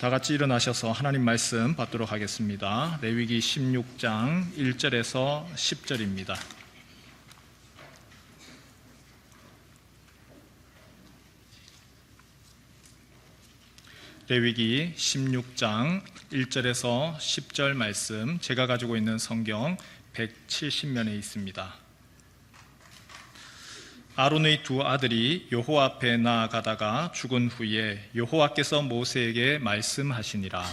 다 같이 일어나셔서 하나님 말씀 받도록 하겠습니다. 레위기 16장 1절에서 10절입니다. 레위기 16장 1절에서 10절 말씀, 제가 가지고 있는 성경 170면에 있습니다. 아론의 두 아들이 여호와 앞에 나아가다가 죽은 후에 여호와께서 모세에게 말씀하시니라.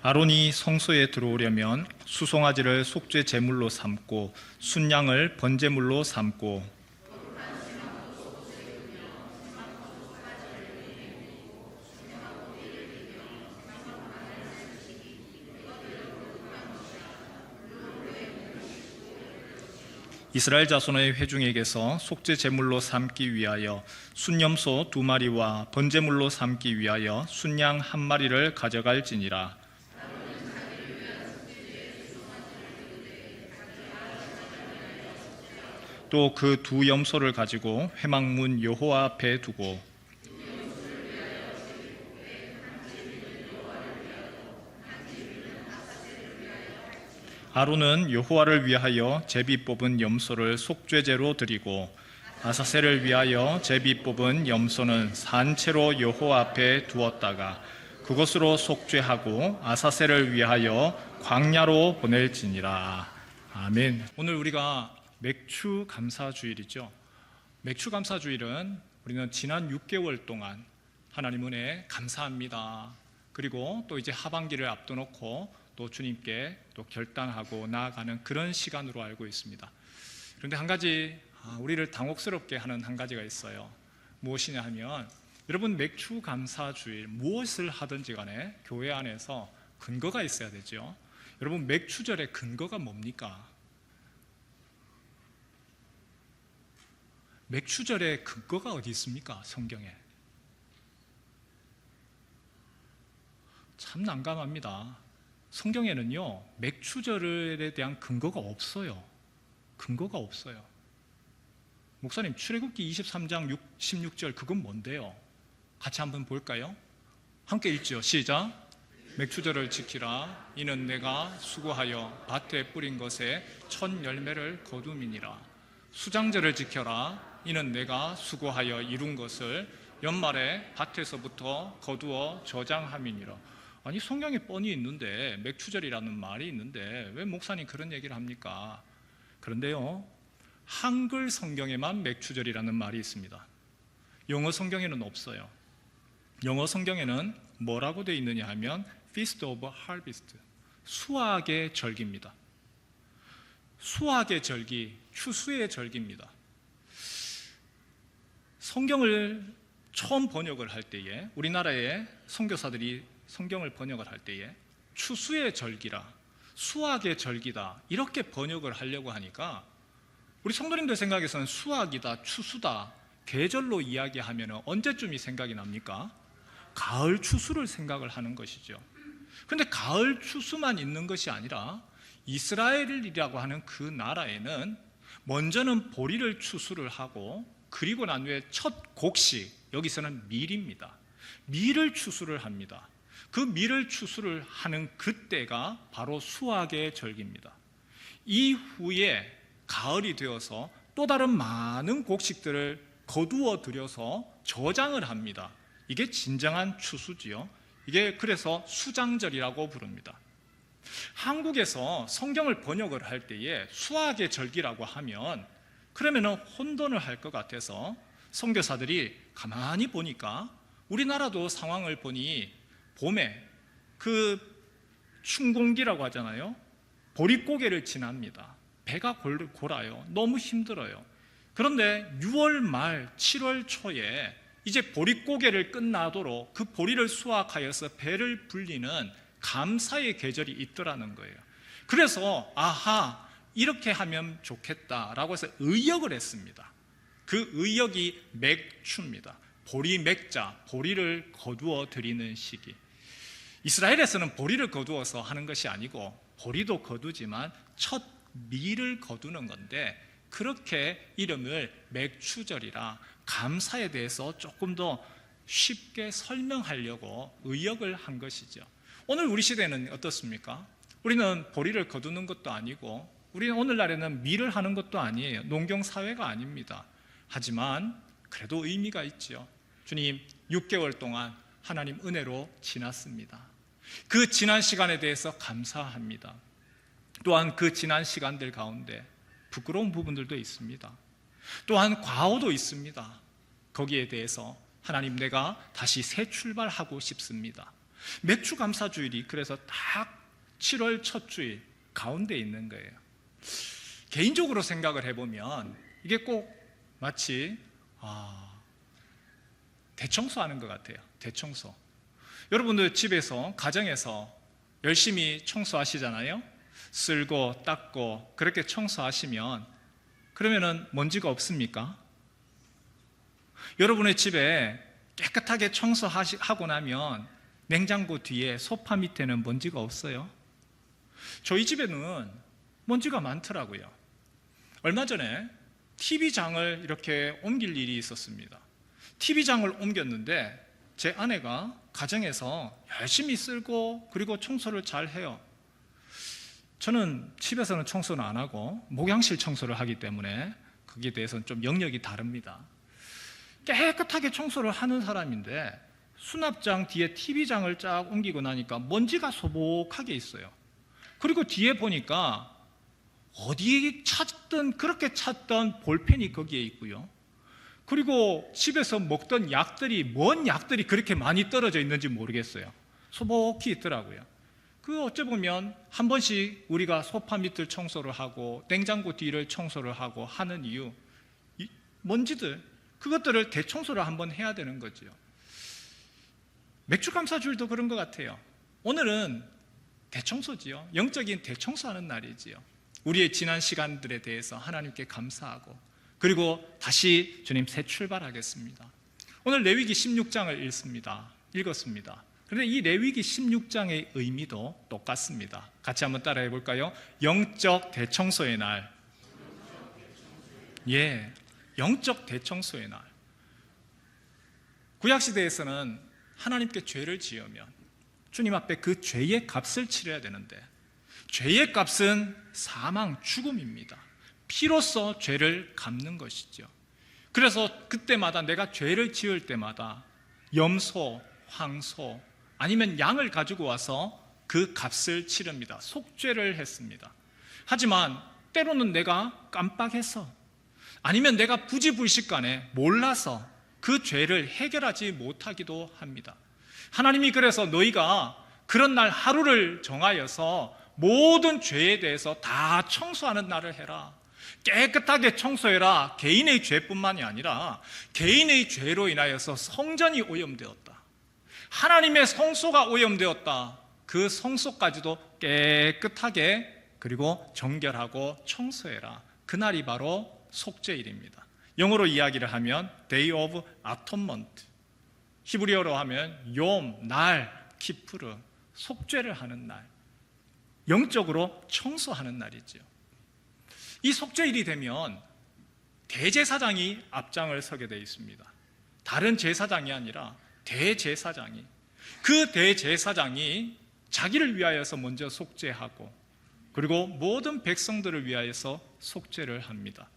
아론이 성소에 들어오려면 수송아지를 속죄 제물로 삼고 순양을 번제물로 삼고 이스라엘 자손의 회중에게서 속죄 제물로 삼기 위하여 순염소 2마리와 번제물로 삼기 위하여 순양 1마리를 가져갈지니라. 또 그 두 염소를 가지고 회막문 여호와 앞에 두고 아론은 여호와를 위하여 제비 뽑은 염소를 속죄제로 드리고 아사셀을 위하여 제비 뽑은 염소는 산채로 여호와 앞에 두었다가 그것으로 속죄하고 아사셀을 위하여 광야로 보낼지니라. 아멘. 오늘 우리가 맥추 감사주일이죠. 맥추 감사주일은 우리는 지난 6개월 동안 하나님 은혜 감사합니다. 그리고 또 이제 하반기를 앞둬놓고 또 주님께 또 결단하고 나아가는 그런 시간으로 알고 있습니다. 그런데 한 가지 우리를 당혹스럽게 하는 한 가지가 있어요. 무엇이냐 하면, 여러분 맥추 감사주일 무엇을 하든지 간에 교회 안에서 근거가 있어야 되죠. 여러분 맥추절의 근거가 뭡니까? 맥추절의 근거가 어디 있습니까? 성경에. 참 난감합니다. 성경에는요, 맥추절에 대한 근거가 없어요. 근거가 없어요. 목사님, 출애굽기 23장 16절 그건 뭔데요? 같이 한번 볼까요? 함께 읽죠. 시작. 맥추절을 지키라. 이는 내가 수고하여 밭에 뿌린 것에 첫 열매를 거둠이니라. 수장절을 지켜라. 이는 내가 수고하여 이룬 것을 연말에 밭에서부터 거두어 저장함이니라. 아니, 성경에 뻔히 있는데, 맥추절이라는 말이 있는데 왜 목사님 그런 얘기를 합니까? 그런데요, 한글 성경에만 맥추절이라는 말이 있습니다. 영어 성경에는 없어요. 영어 성경에는 뭐라고 되어 있느냐 하면 Feast of Harvest, 수확의 절기입니다. 수확의 절기, 추수의 절기입니다. 성경을 처음 번역을 할 때에, 우리나라의 선교사들이 성경을 번역을 할 때에 추수의 절기라, 수확의 절기다 이렇게 번역을 하려고 하니까 우리 성도님들 생각에서는 수확이다, 추수다, 계절로 이야기하면 언제쯤이 생각이 납니까? 가을 추수를 생각을 하는 것이죠. 그런데 가을 추수만 있는 것이 아니라 이스라엘이라고 하는 그 나라에는 먼저는 보리를 추수를 하고, 그리고 난 후에 첫 곡식, 여기서는 밀입니다. 밀을 추수를 합니다. 그 밀을 추수를 하는 그때가 바로 수확의 절기입니다. 이후에 가을이 되어서 또 다른 많은 곡식들을 거두어 들여서 저장을 합니다. 이게 진정한 추수지요. 이게 그래서 수장절이라고 부릅니다. 한국에서 성경을 번역을 할 때에 수확의 절기라고 하면 그러면은 혼돈을 할 것 같아서 선교사들이 가만히 보니까 우리나라도 상황을 보니 봄에 그 춘공기라고 하잖아요. 보릿고개를 지납니다. 배가 골아요. 너무 힘들어요. 그런데 6월 말 7월 초에 이제 보릿고개를 끝나도록 그 보리를 수확하여서 배를 불리는 감사의 계절이 있더라는 거예요. 그래서 아하, 이렇게 하면 좋겠다라고 해서 의역을 했습니다. 그 의역이 맥추입니다. 보리 맥자, 보리를 거두어 드리는 시기. 이스라엘에서는 보리를 거두어서 하는 것이 아니고 보리도 거두지만 첫 밀을 거두는 건데, 그렇게 이름을 맥추절이라 감사에 대해서 조금 더 쉽게 설명하려고 의역을 한 것이죠. 오늘 우리 시대는 어떻습니까? 우리는 보리를 거두는 것도 아니고, 우리는 오늘날에는 밀을 하는 것도 아니에요. 농경사회가 아닙니다. 하지만 그래도 의미가 있죠. 주님, 6개월 동안 하나님 은혜로 지났습니다. 그 지난 시간에 대해서 감사합니다. 또한 그 지난 시간들 가운데 부끄러운 부분들도 있습니다. 또한 과오도 있습니다. 거기에 대해서 하나님, 내가 다시 새 출발하고 싶습니다. 맥주 감사주일이 그래서 딱 7월 첫 주일 가운데 있는 거예요. 개인적으로 생각을 해보면 이게 꼭 마치 대청소하는 것 같아요. 대청소. 여러분들 집에서, 가정에서 열심히 청소하시잖아요. 쓸고 닦고 그렇게 청소하시면 그러면은 먼지가 없습니까? 여러분의 집에 깨끗하게 청소하고 나면 냉장고 뒤에 소파 밑에는 먼지가 없어요? 저희 집에는 먼지가 많더라고요. 얼마 전에 TV장을 이렇게 옮길 일이 있었습니다. TV장을 옮겼는데 제 아내가 가정에서 열심히 쓸고 그리고 청소를 잘 해요. 저는 집에서는 청소는 안 하고 목양실 청소를 하기 때문에 거기에 대해서는 좀 영역이 다릅니다. 깨끗하게 청소를 하는 사람인데 수납장 뒤에 TV장을 쫙 옮기고 나니까 먼지가 소복하게 있어요. 그리고 뒤에 보니까 어디에 찾던, 그렇게 찾던 볼펜이 거기에 있고요. 그리고 집에서 먹던 약들이, 뭔 약들이 그렇게 많이 떨어져 있는지 모르겠어요. 소복히 있더라고요. 그 어째 보면 한 번씩 우리가 소파 밑을 청소를 하고 냉장고 뒤를 청소를 하고 하는 이유, 이 먼지들, 그것들을 대청소를 한번 해야 되는 거죠. 맥주 감사주일도 그런 것 같아요. 오늘은 대청소지요. 영적인 대청소하는 날이지요. 우리의 지난 시간들에 대해서 하나님께 감사하고, 그리고 다시 주님 새 출발하겠습니다. 오늘 레위기 16장을 읽었습니다. 그런데 이 레위기 16장의 의미도 똑같습니다. 같이 한번 따라해 볼까요? 영적 대청소의 날. 예, 영적 대청소의 날. 구약시대에서는 하나님께 죄를 지으면 주님 앞에 그 죄의 값을 치러야 되는데, 죄의 값은 사망, 죽음입니다. 피로써 죄를 갚는 것이죠. 그래서 그때마다, 내가 죄를 지을 때마다 염소, 황소 아니면 양을 가지고 와서 그 값을 치릅니다. 속죄를 했습니다. 하지만 때로는 내가 깜빡해서, 아니면 내가 부지불식간에 몰라서 그 죄를 해결하지 못하기도 합니다. 하나님이 그래서 너희가 그런 날 하루를 정하여서 모든 죄에 대해서 다 청소하는 날을 해라. 깨끗하게 청소해라. 개인의 죄뿐만이 아니라 개인의 죄로 인하여서 성전이 오염되었다. 하나님의 성소가 오염되었다. 그 성소까지도 깨끗하게 그리고 정결하고 청소해라. 그날이 바로 속죄일입니다. 영어로 이야기를 하면 Day of Atonement, 히브리어로 하면 욤, 날, 키푸르, 속죄를 하는 날, 영적으로 청소하는 날이죠. 이 속죄일이 되면 대제사장이 앞장을 서게 되어 있습니다. 다른 제사장이 아니라 대제사장이, 그 대제사장이 자기를 위하여서 먼저 속죄하고, 그리고 모든 백성들을 위하여서 속죄를 합니다.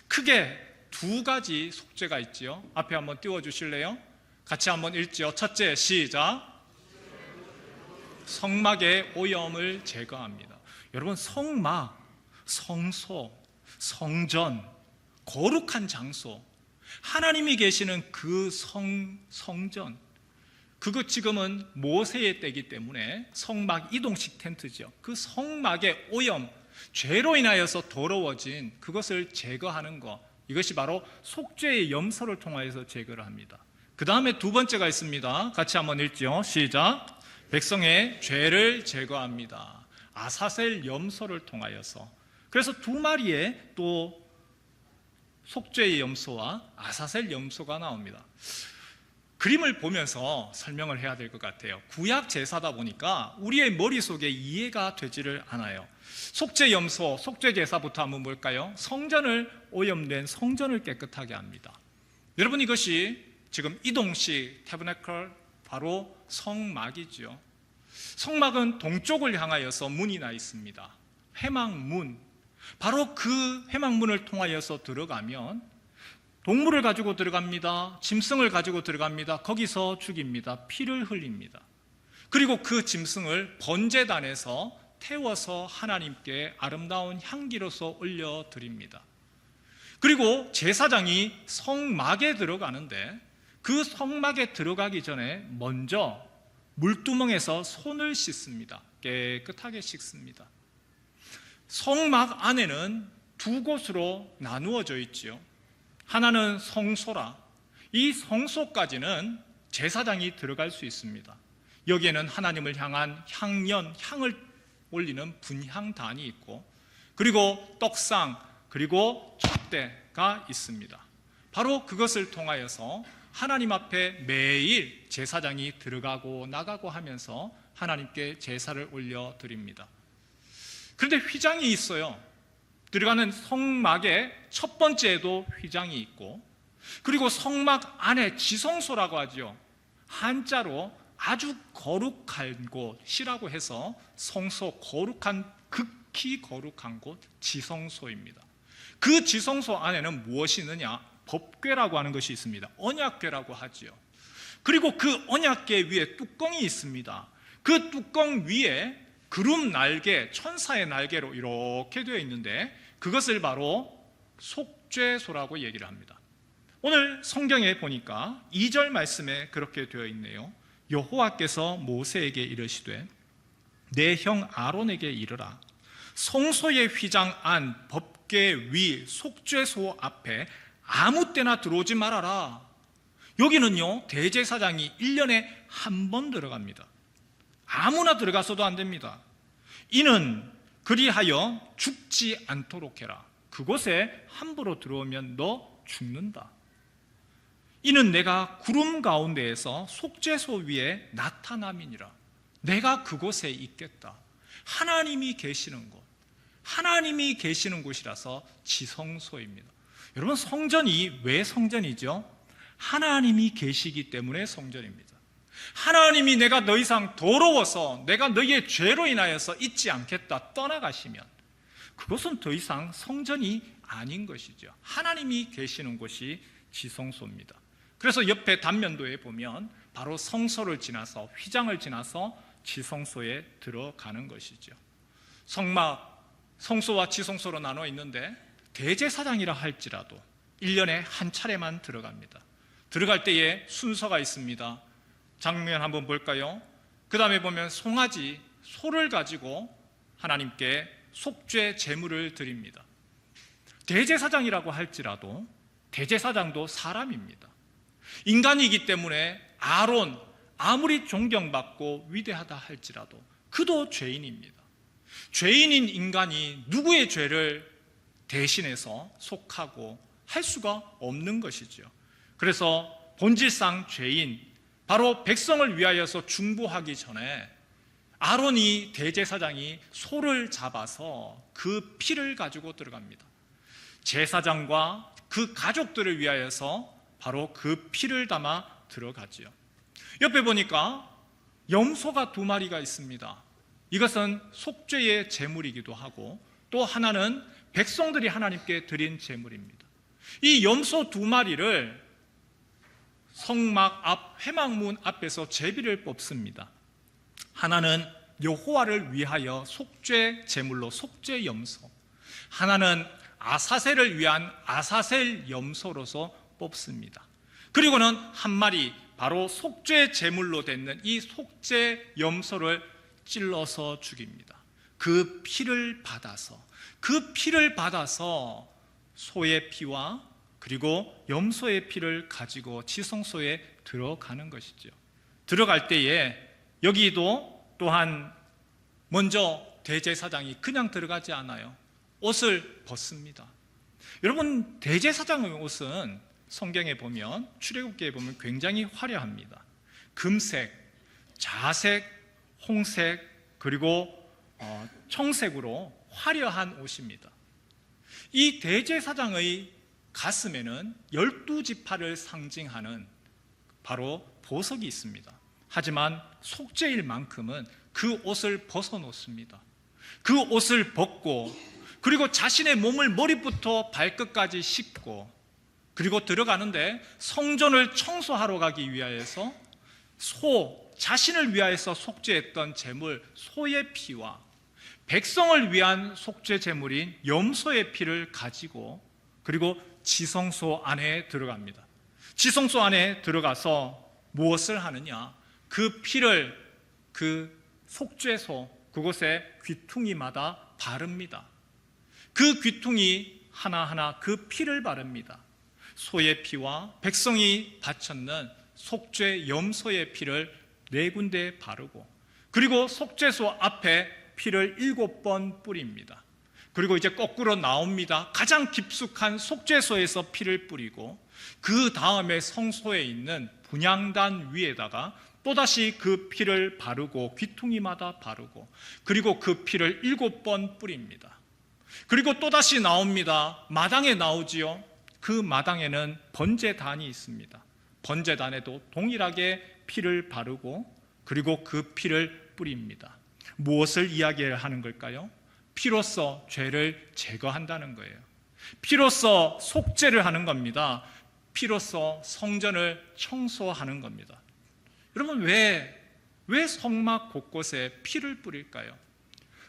크게 두 가지 속죄가 있지요. 앞에 한번 띄워주실래요? 같이 한번 읽지요. 첫째, 시작. 성막의 오염을 제거합니다. 여러분, 성막, 성소, 성전, 거룩한 장소, 하나님이 계시는 그 성전, 그거 지금은 모세의 때이기 때문에 성막 이동식 텐트죠. 그 성막의 오염, 죄로 인하여서 더러워진 그것을 제거하는 것, 이것이 바로 속죄의 염소를 통하여서 제거를 합니다. 그 다음에 두 번째가 있습니다. 같이 한번 읽죠. 시작. 백성의 죄를 제거합니다. 아사셀 염소를 통하여서. 그래서 두 마리의 또 속죄의 염소와 아사셀 염소가 나옵니다. 그림을 보면서 설명을 해야 될 것 같아요. 구약 제사다 보니까 우리의 머릿속에 이해가 되지를 않아요. 속죄염소, 속죄제사부터 한번 볼까요? 성전을 오염된 성전을 깨끗하게 합니다. 여러분, 이것이 지금 이동식 태브네클, 바로 성막이죠. 성막은 동쪽을 향하여서 문이 나 있습니다. 회막문. 바로 그 회막문을 통하여서 들어가면 동물을 가지고 들어갑니다. 짐승을 가지고 들어갑니다. 거기서 죽입니다. 피를 흘립니다. 그리고 그 짐승을 번제단에서 태워서 하나님께 아름다운 향기로서 올려드립니다. 그리고 제사장이 성막에 들어가는데 그 성막에 들어가기 전에 먼저 물두멍에서 손을 씻습니다. 깨끗하게 씻습니다. 성막 안에는 두 곳으로 나누어져 있지요. 하나는 성소라. 이 성소까지는 제사장이 들어갈 수 있습니다. 여기에는 하나님을 향한 향연, 향을 올리는 분향단이 있고, 그리고 떡상, 그리고 촛대가 있습니다. 바로 그것을 통하여서 하나님 앞에 매일 제사장이 들어가고 나가고 하면서 하나님께 제사를 올려드립니다. 그런데 휘장이 있어요. 들어가는 성막의 첫 번째에도 휘장이 있고, 그리고 성막 안에 지성소라고 하죠. 한자로 아주 거룩한 곳이라고 해서 성소, 거룩한, 극히 거룩한 곳, 지성소입니다. 그 지성소 안에는 무엇이 있느냐? 법궤라고 하는 것이 있습니다. 언약궤라고 하지요. 그리고 그 언약궤 위에 뚜껑이 있습니다. 그 뚜껑 위에 구름 날개, 천사의 날개로 이렇게 되어 있는데 그것을 바로 속죄소라고 얘기를 합니다. 오늘 성경에 보니까 2절 말씀에 그렇게 되어 있네요. 여호와께서 모세에게 이르시되 내 형 아론에게 이르라. 성소의 휘장 안 법궤 위 속죄소 앞에 아무 때나 들어오지 말아라. 여기는요, 대제사장이 1년에 한 번 들어갑니다. 아무나 들어가서도 안 됩니다. 이는 그리하여 죽지 않도록 해라. 그곳에 함부로 들어오면 너 죽는다. 이는 내가 구름 가운데에서 속죄소 위에 나타남이니라. 내가 그곳에 있겠다. 하나님이 계시는 곳, 하나님이 계시는 곳이라서 지성소입니다. 여러분, 성전이 왜 성전이죠? 하나님이 계시기 때문에 성전입니다. 하나님이 내가 더 이상 더러워서 내가 너희의 죄로 인하여서 잊지 않겠다 떠나가시면 그것은 더 이상 성전이 아닌 것이죠. 하나님이 계시는 곳이 지성소입니다. 그래서 옆에 단면도에 보면 바로 성소를 지나서 휘장을 지나서 지성소에 들어가는 것이죠. 성막, 성소와 지성소로 나눠 있는데 대제사장이라 할지라도 1년에 한 차례만 들어갑니다. 들어갈 때에 순서가 있습니다. 장면 한번 볼까요? 그 다음에 보면 송아지, 소를 가지고 하나님께 속죄 제물을 드립니다. 대제사장이라고 할지라도 대제사장도 사람입니다. 인간이기 때문에 아론, 아무리 존경받고 위대하다 할지라도 그도 죄인입니다. 죄인인 인간이 누구의 죄를 대신해서 속하고 할 수가 없는 것이죠. 그래서 본질상 죄인, 바로 백성을 위하여서 중보하기 전에 아론이, 대제사장이 소를 잡아서 그 피를 가지고 들어갑니다. 제사장과 그 가족들을 위하여서 바로 그 피를 담아 들어가지요. 옆에 보니까 염소가 2마리가 있습니다. 이것은 속죄의 제물이기도 하고 또 하나는 백성들이 하나님께 드린 제물입니다. 이 염소 2마리를 성막 앞, 회막문 앞에서 제비를 뽑습니다. 하나는 여호와를 위하여 속죄 제물로 속죄 염소, 하나는 아사셀을 위한 아사셀 염소로서 뽑습니다. 그리고는 한 마리, 바로 속죄 제물로 되는 이 속죄 염소를 찔러서 죽입니다. 그 피를 받아서 소의 피와 그리고 염소의 피를 가지고 지성소에 들어가는 것이죠. 들어갈 때에 여기도 또한 먼저 대제사장이 그냥 들어가지 않아요. 옷을 벗습니다. 여러분, 대제사장의 옷은 성경에 보면, 출애굽기에 보면 굉장히 화려합니다. 금색, 자색, 홍색, 그리고 청색으로 화려한 옷입니다. 이 대제사장의 가슴에는 12지파를 상징하는 바로 보석이 있습니다. 하지만 속죄일 만큼은 그 옷을 벗어놓습니다. 그 옷을 벗고, 그리고 자신의 몸을 머리부터 발끝까지 씻고, 그리고 들어가는데 성전을 청소하러 가기 위하여서 자신을 위하여서 속죄했던 제물 소의 피와 백성을 위한 속죄 제물인 염소의 피를 가지고, 그리고 지성소 안에 들어갑니다. 지성소 안에 들어가서 무엇을 하느냐? 그 피를 그 속죄소 그곳에 귀퉁이마다 바릅니다. 그 귀퉁이 하나하나 그 피를 바릅니다. 소의 피와 백성이 바쳤는 속죄 염소의 피를 4군데 바르고, 그리고 속죄소 앞에 피를 7번 뿌립니다. 그리고 이제 거꾸로 나옵니다. 가장 깊숙한 속죄소에서 피를 뿌리고, 그 다음에 성소에 있는 분향단 위에다가 또다시 그 피를 바르고, 귀퉁이마다 바르고, 그리고 그 피를 7번 뿌립니다. 그리고 또다시 나옵니다. 마당에 나오지요. 그 마당에는 번제단이 있습니다. 번제단에도 동일하게 피를 바르고, 그리고 그 피를 뿌립니다. 무엇을 이야기하는 걸까요? 피로써 죄를 제거한다는 거예요. 피로써 속죄를 하는 겁니다. 피로써 성전을 청소하는 겁니다. 여러분, 왜 성막 곳곳에 피를 뿌릴까요?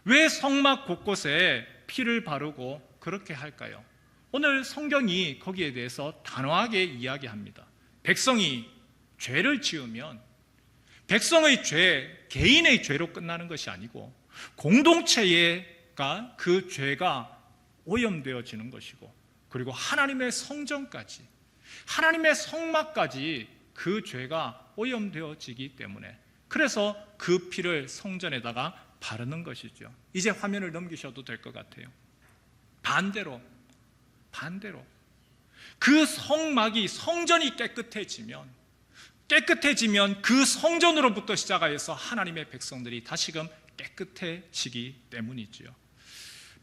왜 성막 곳곳에 피를 바르고 그렇게 할까요? 오늘 성경이 거기에 대해서 단호하게 이야기합니다. 백성이 죄를 지으면 백성의 죄, 개인의 죄로 끝나는 것이 아니고 공동체가 그 죄가 오염되어지는 것이고, 그리고 하나님의 성전까지, 하나님의 성막까지 그 죄가 오염되어지기 때문에, 그래서 그 피를 성전에다가 바르는 것이죠. 이제 화면을 넘기셔도 될 것 같아요. 반대로 그 성막이, 성전이 깨끗해지면 그 성전으로부터 시작하여서 하나님의 백성들이 다시금 깨끗해지기 때문이지요.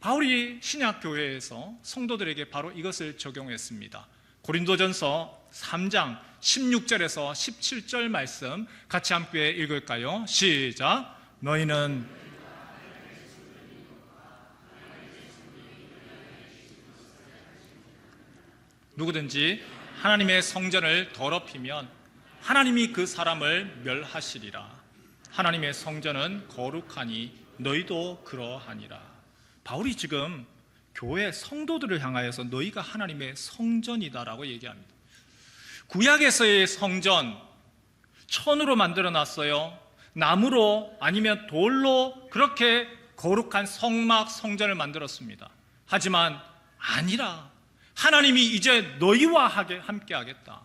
바울이 신약교회에서 성도들에게 바로 이것을 적용했습니다. 고린도전서 3장 16절에서 17절 말씀 같이 함께 읽을까요? 시작. 너희는 누구든지 하나님의 성전을 더럽히면 하나님이 그 사람을 멸하시리라. 하나님의 성전은 거룩하니 너희도 그러하니라. 바울이 지금 교회 성도들을 향하여서 너희가 하나님의 성전이다라고 얘기합니다. 구약에서의 성전, 천으로 만들어놨어요. 나무로 아니면 돌로 그렇게 거룩한 성막, 성전을 만들었습니다. 하지만 아니라 하나님이 이제 너희와 함께 하겠다.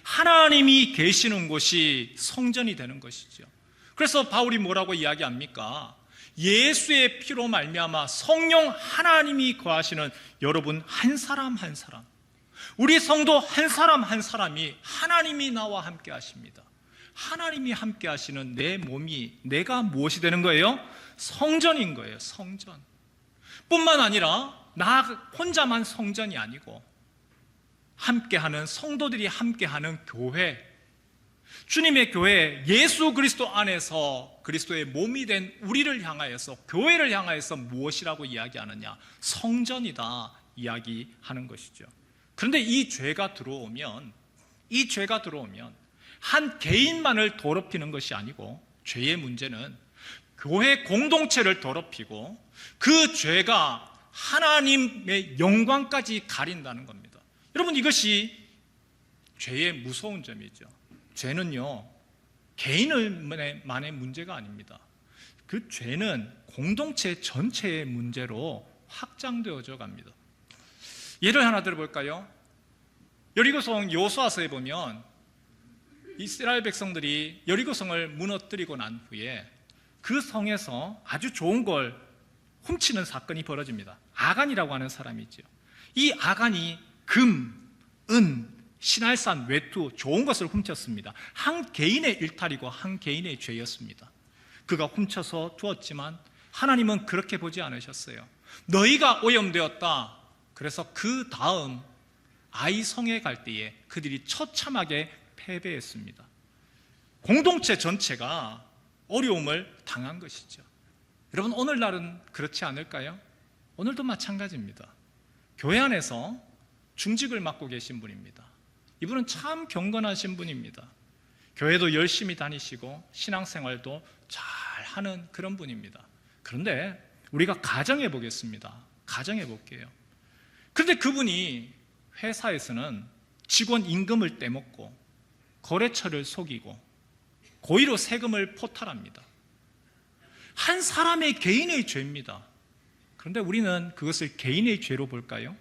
하나님이 계시는 곳이 성전이 되는 것이죠. 그래서 바울이 뭐라고 이야기합니까? 예수의 피로 말미암아 성령 하나님이 거하시는 여러분 한 사람 한 사람, 우리 성도 한 사람 한 사람이 하나님이 나와 함께 하십니다. 하나님이 함께 하시는 내 몸이, 내가 무엇이 되는 거예요? 성전인 거예요. 성전. 뿐만 아니라 나 혼자만 성전이 아니고 함께하는 성도들이 함께하는 교회, 주님의 교회, 예수 그리스도 안에서 그리스도의 몸이 된 우리를 향하여서, 교회를 향하여서 무엇이라고 이야기하느냐? 성전이다 이야기하는 것이죠. 그런데 이 죄가 들어오면 한 개인만을 더럽히는 것이 아니고, 죄의 문제는 교회 공동체를 더럽히고 그 죄가 하나님의 영광까지 가린다는 겁니다. 여러분, 이것이 죄의 무서운 점이죠. 죄는요, 개인만의 문제가 아닙니다. 그 죄는 공동체 전체의 문제로 확장되어져 갑니다. 예를 하나 들어볼까요? 여리고성 여호수아서에 보면 이스라엘 백성들이 여리고성을 무너뜨리고 난 후에 그 성에서 아주 좋은 걸 훔치는 사건이 벌어집니다. 아간이라고 하는 사람이 있죠. 이 아간이 금, 은, 신할산, 외투, 좋은 것을 훔쳤습니다. 한 개인의 일탈이고 한 개인의 죄였습니다. 그가 훔쳐서 두었지만 하나님은 그렇게 보지 않으셨어요. 너희가 오염되었다. 그래서 그 다음 아이성에 갈 때에 그들이 처참하게 패배했습니다. 공동체 전체가 어려움을 당한 것이죠. 여러분, 오늘날은 그렇지 않을까요? 오늘도 마찬가지입니다. 교회 안에서 중직을 맡고 계신 분입니다. 이분은 참 경건하신 분입니다. 교회도 열심히 다니시고 신앙생활도 잘 하는 그런 분입니다. 그런데 우리가 가정해 보겠습니다. 가정해 볼게요. 그런데 그분이 회사에서는 직원 임금을 떼먹고 거래처를 속이고 고의로 세금을 포탈합니다. 한 사람의 개인의 죄입니다. 그런데 우리는 그것을 개인의 죄로 볼까요?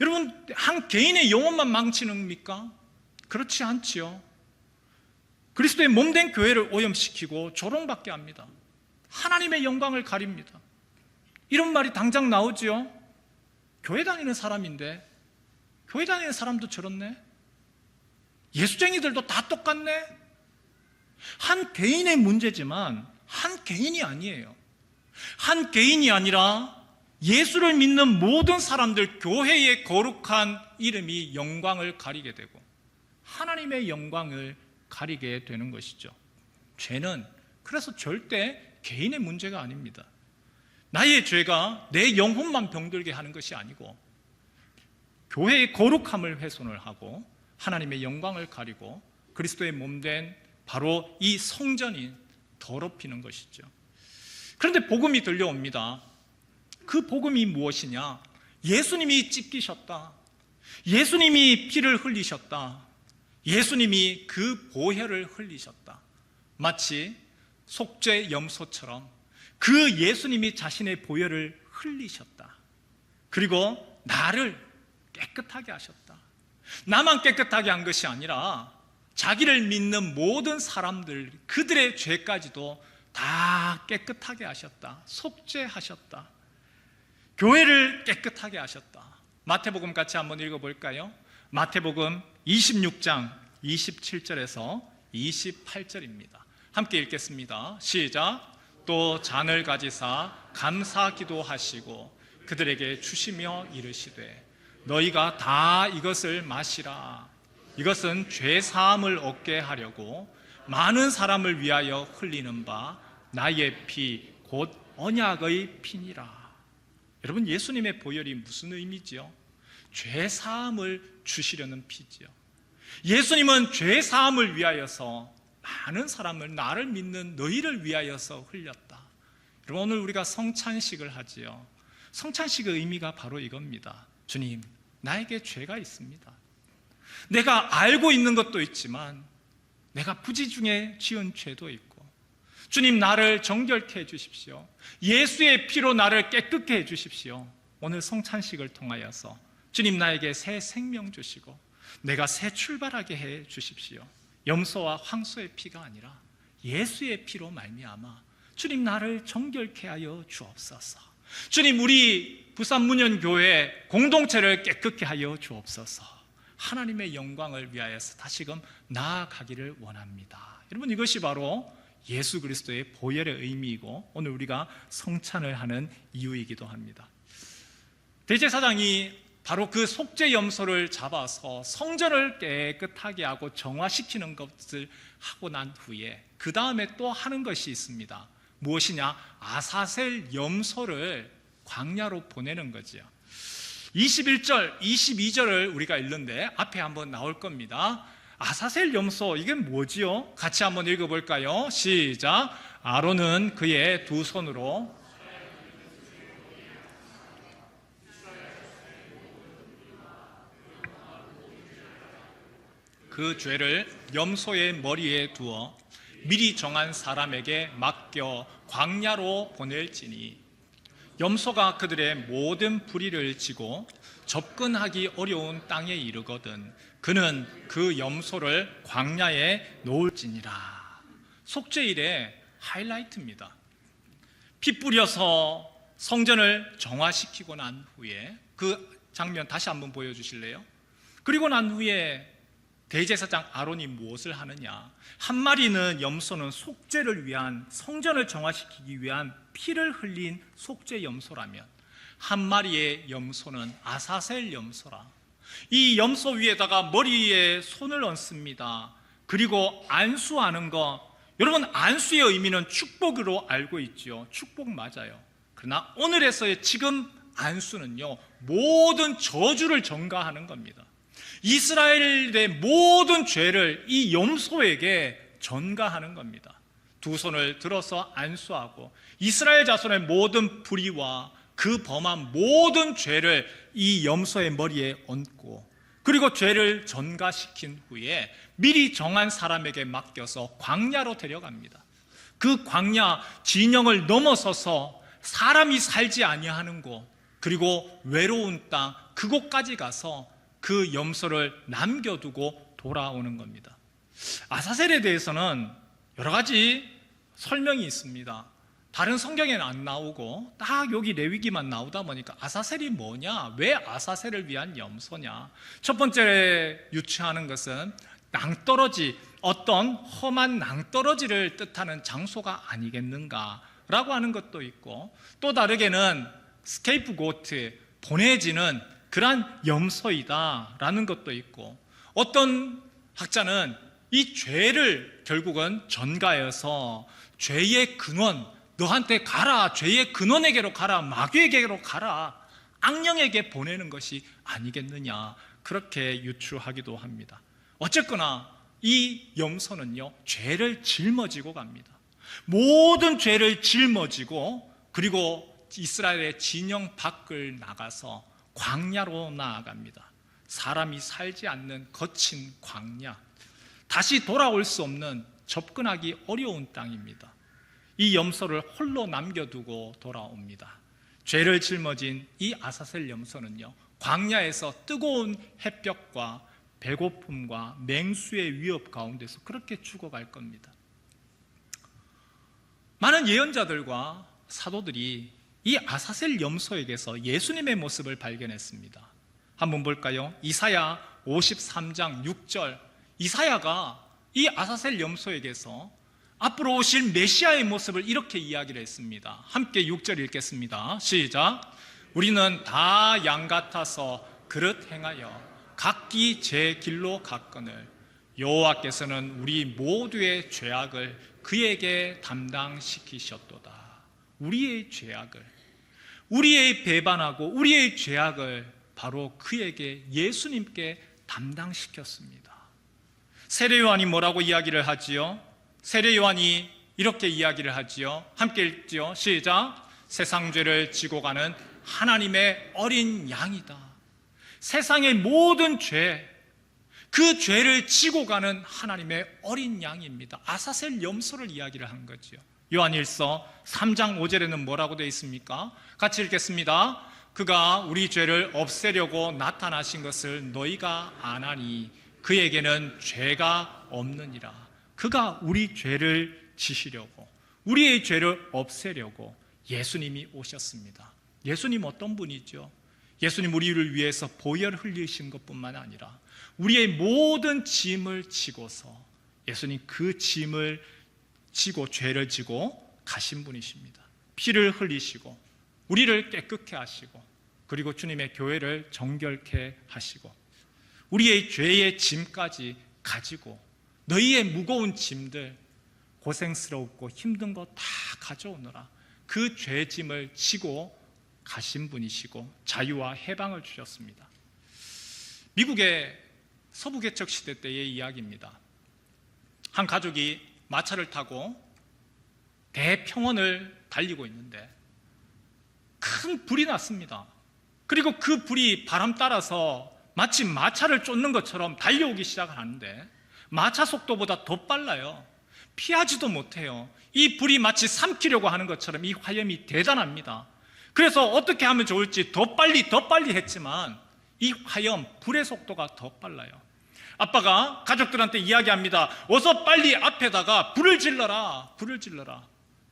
여러분, 한 개인의 영혼만 망치는 겁니까? 그렇지 않지요. 그리스도의 몸된 교회를 오염시키고 조롱받게 합니다. 하나님의 영광을 가립니다. 이런 말이 당장 나오지요. 교회 다니는 사람인데 교회 다니는 사람도 저렇네? 예수쟁이들도 다 똑같네? 한 개인의 문제지만 한 개인이 아니에요. 한 개인이 아니라 예수를 믿는 모든 사람들, 교회의 거룩한 이름이 영광을 가리게 되고 하나님의 영광을 가리게 되는 것이죠. 죄는 그래서 절대 개인의 문제가 아닙니다. 나의 죄가 내 영혼만 병들게 하는 것이 아니고 교회의 거룩함을 훼손을 하고 하나님의 영광을 가리고 그리스도의 몸된 바로 이 성전이 더럽히는 것이죠. 그런데 복음이 들려옵니다. 그 복음이 무엇이냐? 예수님이 찢기셨다. 예수님이 피를 흘리셨다. 예수님이 그 보혈을 흘리셨다. 마치 속죄 염소처럼 그 예수님이 자신의 보혈을 흘리셨다. 그리고 나를 깨끗하게 하셨다. 나만 깨끗하게 한 것이 아니라 자기를 믿는 모든 사람들, 그들의 죄까지도 다 깨끗하게 하셨다. 속죄하셨다. 교회를 깨끗하게 하셨다. 마태복음 같이 한번 읽어볼까요? 마태복음 26장 27절에서 28절입니다. 함께 읽겠습니다. 시작. 또 잔을 가지사 감사 기도하시고 그들에게 주시며 이르시되 너희가 다 이것을 마시라. 이것은 죄 사함을 얻게 하려고 많은 사람을 위하여 흘리는 바 나의 피 곧 언약의 피니라. 여러분, 예수님의 보혈이 무슨 의미지요? 죄 사함을 주시려는 피지요. 예수님은 죄 사함을 위하여서 많은 사람을, 나를 믿는 너희를 위하여서 흘렸다. 여러분, 오늘 우리가 성찬식을 하지요. 성찬식의 의미가 바로 이겁니다. 주님, 나에게 죄가 있습니다. 내가 알고 있는 것도 있지만 내가 부지 중에 지은 죄도 있고 주님, 나를 정결케 해주십시오. 예수의 피로 나를 깨끗게 해주십시오. 오늘 성찬식을 통하여서 주님, 나에게 새 생명 주시고 내가 새 출발하게 해주십시오. 염소와 황소의 피가 아니라 예수의 피로 말미암아 주님, 나를 정결케 하여 주옵소서. 주님, 우리 부산문현교회 공동체를 깨끗게 하여 주옵소서. 하나님의 영광을 위하여서 다시금 나아가기를 원합니다. 여러분, 이것이 바로 예수 그리스도의 보혈의 의미이고 오늘 우리가 성찬을 하는 이유이기도 합니다. 대제사장이 바로 그 속죄 염소를 잡아서 성전을 깨끗하게 하고 정화시키는 것을 하고 난 후에 그 다음에 또 하는 것이 있습니다. 무엇이냐? 아사셀 염소를 광야로 보내는 거죠. 21절, 22절을 우리가 읽는데 앞에 한번 나올 겁니다. 아사셀 염소, 이게 뭐지요? 같이 한번 읽어볼까요? 시작. 아론은 그의 두 손으로 그 죄를 염소의 머리에 두어 미리 정한 사람에게 맡겨 광야로 보낼지니 염소가 그들의 모든 불의를 지고 접근하기 어려운 땅에 이르거든 그는 그 염소를 광야에 놓을지니라. 속죄일의 하이라이트입니다. 피 뿌려서 성전을 정화시키고 난 후에 그 장면 다시 한번 보여주실래요? 그리고 난 후에 대제사장 아론이 무엇을 하느냐? 한 마리는 염소는 속죄를 위한, 성전을 정화시키기 위한 피를 흘린 속죄 염소라면 한 마리의 염소는 아사셀 염소라. 이 염소 위에다가 머리에 손을 얹습니다. 그리고 안수하는 거, 여러분 안수의 의미는 축복으로 알고 있죠. 축복 맞아요. 그러나 오늘에서의 지금 안수는요, 모든 저주를 전가하는 겁니다. 이스라엘의 모든 죄를 이 염소에게 전가하는 겁니다. 두 손을 들어서 안수하고 이스라엘 자손의 모든 불의와 그 범한 모든 죄를 이 염소의 머리에 얹고, 그리고 죄를 전가시킨 후에 미리 정한 사람에게 맡겨서 광야로 데려갑니다. 그 광야 진영을 넘어서서 사람이 살지 아니하는 곳, 그리고 외로운 땅, 그곳까지 가서 그 염소를 남겨두고 돌아오는 겁니다. 아사셀에 대해서는 여러 가지 설명이 있습니다. 다른 성경에는 안 나오고 딱 여기 레위기만 나오다 보니까 아사셀이 뭐냐? 왜 아사셀을 위한 염소냐? 첫 번째 유추하는 것은 낭떠러지, 어떤 험한 낭떠러지를 뜻하는 장소가 아니겠는가라고 하는 것도 있고, 또 다르게는 스케이프고트, 보내지는 그러한 염소이다라는 것도 있고, 어떤 학자는 이 죄를 결국은 전가해서 죄의 근원, 너한테 가라, 죄의 근원에게로 가라, 마귀에게로 가라, 악령에게 보내는 것이 아니겠느냐, 그렇게 유추하기도 합니다. 어쨌거나 이 염소는요, 죄를 짊어지고 갑니다. 모든 죄를 짊어지고, 그리고 이스라엘의 진영 밖을 나가서 광야로 나아갑니다. 사람이 살지 않는 거친 광야, 다시 돌아올 수 없는, 접근하기 어려운 땅입니다. 이 염소를 홀로 남겨두고 돌아옵니다. 죄를 짊어진 이 아사셀 염소는요, 광야에서 뜨거운 햇볕과 배고픔과 맹수의 위협 가운데서 그렇게 죽어갈 겁니다. 많은 예언자들과 사도들이 이 아사셀 염소에게서 예수님의 모습을 발견했습니다. 한번 볼까요? 이사야 53장 6절, 이사야가 이 아사셀 염소에게서 앞으로 오실 메시아의 모습을 이렇게 이야기를 했습니다. 함께 6절 읽겠습니다. 시작. 우리는 다 양 같아서 그릇 행하여 각기 제 길로 갔거늘 여호와께서는 우리 모두의 죄악을 그에게 담당시키셨도다. 우리의 죄악을, 우리의 배반하고 우리의 죄악을 바로 그에게, 예수님께 담당시켰습니다. 세례 요한이 뭐라고 이야기를 하지요? 세례 요한이 이렇게 이야기를 하지요. 함께 읽지요. 시작. 세상 죄를 지고 가는 하나님의 어린 양이다. 세상의 모든 죄, 그 죄를 지고 가는 하나님의 어린 양입니다. 아사셀 염소를 이야기를 한 거죠. 요한일서 3장 5절에는 뭐라고 되어 있습니까? 같이 읽겠습니다. 그가 우리 죄를 없애려고 나타나신 것을 너희가 아나니 그에게는 죄가 없느니라. 그가 우리 죄를 지시려고, 우리의 죄를 없애려고 예수님이 오셨습니다. 예수님 어떤 분이죠? 예수님 우리를 위해서 보혈 흘리신 것뿐만 아니라 우리의 모든 짐을 지고서, 예수님 그 짐을 지고 죄를 지고 가신 분이십니다. 피를 흘리시고 우리를 깨끗게 하시고, 그리고 주님의 교회를 정결케 하시고, 우리의 죄의 짐까지 가지고 너희의 무거운 짐들, 고생스럽고 힘든 거 다 가져오느라 그 죄짐을 지고 가신 분이시고 자유와 해방을 주셨습니다. 미국의 서부개척 시대 때의 이야기입니다. 한 가족이 마차를 타고 대평원을 달리고 있는데 큰 불이 났습니다. 그리고 그 불이 바람 따라서 마치 마차를 쫓는 것처럼 달려오기 시작하는데 마차 속도보다 더 빨라요. 피하지도 못해요. 이 불이 마치 삼키려고 하는 것처럼 이 화염이 대단합니다. 그래서 어떻게 하면 좋을지 더 빨리 했지만 이 화염, 불의 속도가 더 빨라요. 아빠가 가족들한테 이야기합니다. 어서 빨리 앞에다가 불을 질러라.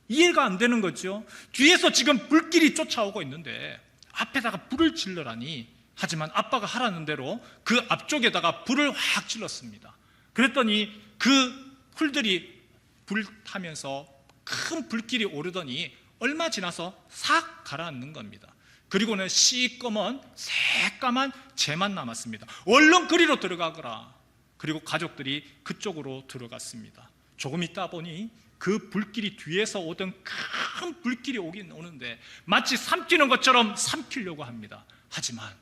이해가 안 되는 거죠. 뒤에서 지금 불길이 쫓아오고 있는데 앞에다가 불을 질러라니 하지만 아빠가 하라는 대로 그 앞쪽에다가 불을 확 질렀습니다. 그랬더니 그 풀들이 불타면서 큰 불길이 오르더니 얼마 지나서 싹 가라앉는 겁니다. 그리고는 시꺼먼 새까만 재만 남았습니다. 얼른 그리로 들어가거라. 그리고 가족들이 그쪽으로 들어갔습니다. 조금 있다 보니 그 불길이 뒤에서 오던 큰 불길이 오긴 오는데 마치 삼키는 것처럼 삼키려고 합니다. 하지만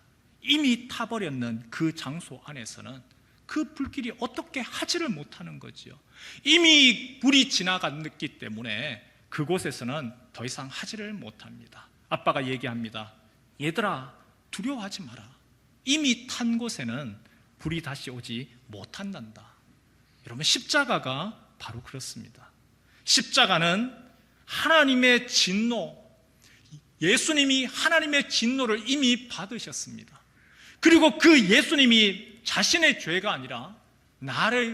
이미 타버렸는 그 장소 안에서는 그 불길이 어떻게 하지를 못하는 거지요. 이미 불이 지나갔기 때문에 그곳에서는 더 이상 하지를 못합니다. 아빠가 얘기합니다. 얘들아, 두려워하지 마라. 이미 탄 곳에는 불이 다시 오지 못한단다. 여러분, 십자가가 바로 그렇습니다. 십자가는 하나님의 진노, 예수님이 하나님의 진노를 이미 받으셨습니다. 그리고 그 예수님이 자신의 죄가 아니라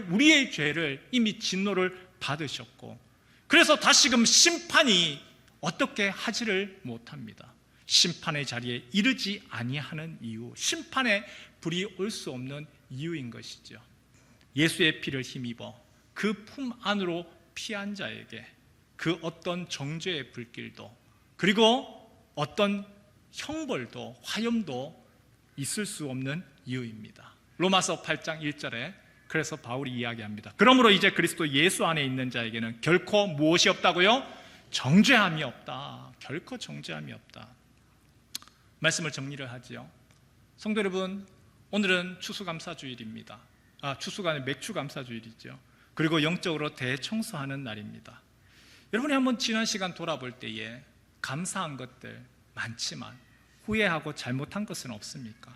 우리의 죄를 이미 진노를 받으셨고, 그래서 다시금 심판이 어떻게 하지를 못합니다. 심판의 자리에 이르지 아니하는 이유, 심판의 불이 올 수 없는 이유인 것이죠. 예수의 피를 힘입어 그 품 안으로 피한 자에게 그 어떤 정죄의 불길도, 그리고 어떤 형벌도, 화염도 있을 수 없는 이유입니다. 로마서 8장 1절에 그래서 바울이 이야기합니다. 그러므로 이제 그리스도 예수 안에 있는 자에게는 결코 무엇이 없다고요? 정죄함이 없다. 결코 정죄함이 없다. 말씀을 정리를 하지요. 성도 여러분, 오늘은 추수감사주일입니다. 추수가 아니라 맥추감사주일이죠. 그리고 영적으로 대청소하는 날입니다. 여러분이 한번 지난 시간 돌아볼 때에 감사한 것들 많지만 후회하고 잘못한 것은 없습니까?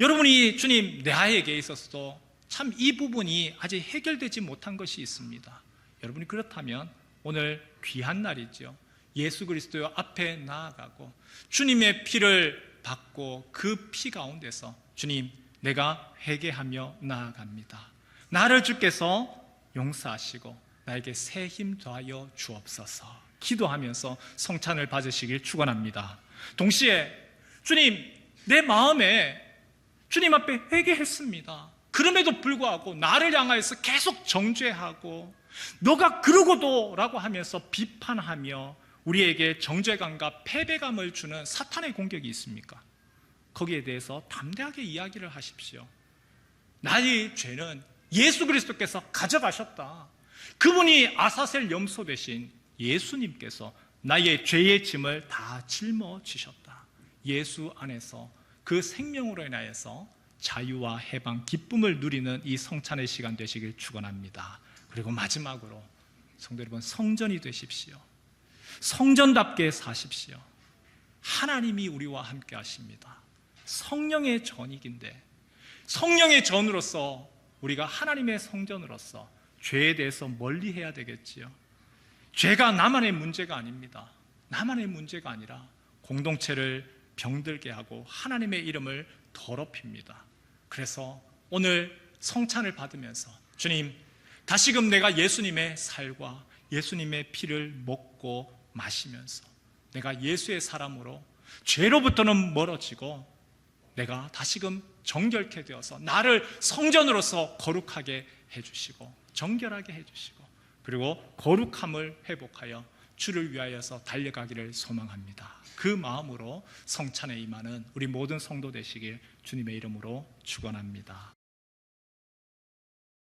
여러분이 주님, 나에게 있어서도 참 이 부분이 아직 해결되지 못한 것이 있습니다. 여러분이 그렇다면 오늘 귀한 날이죠. 예수 그리스도 앞에 나아가고 주님의 피를 받고 그 피 가운데서 주님, 내가 회개하며 나아갑니다. 나를 주께서 용서하시고 나에게 새 힘 더하여 주옵소서 기도하면서 성찬을 받으시길 축원합니다. 동시에 주님, 내 마음에 주님 앞에 회개했습니다. 그럼에도 불구하고 나를 향하여서 계속 정죄하고 너가 그러고도 라고 하면서 비판하며 우리에게 정죄감과 패배감을 주는 사탄의 공격이 있습니까? 거기에 대해서 담대하게 이야기를 하십시오. 나의 죄는 예수 그리스도께서 가져가셨다. 그분이 아사셀 염소 대신 예수님께서 나의 죄의 짐을 다 짊어지셨다. 예수 안에서 그 생명으로 인하여서 자유와 해방, 기쁨을 누리는 이 성찬의 시간 되시길 축원합니다. 그리고 마지막으로 성도 여러분, 성전이 되십시오. 성전답게 사십시오. 하나님이 우리와 함께 하십니다. 성령의 전이긴데 성령의 전으로서 우리가 하나님의 성전으로서 죄에 대해서 멀리해야 되겠지요. 죄가 나만의 문제가 아닙니다. 나만의 문제가 아니라 공동체를 병들게 하고 하나님의 이름을 더럽힙니다. 그래서 오늘 성찬을 받으면서 주님, 다시금 내가 예수님의 살과 예수님의 피를 먹고 마시면서 내가 예수의 사람으로 죄로부터는 멀어지고 내가 다시금 정결케 되어서 나를 성전으로서 거룩하게 해주시고 정결하게 해주시고 그리고 거룩함을 회복하여 주를 위하여서 달려가기를 소망합니다. 그 마음으로 성찬에 임하는 우리 모든 성도 되시길 주님의 이름으로 축원합니다.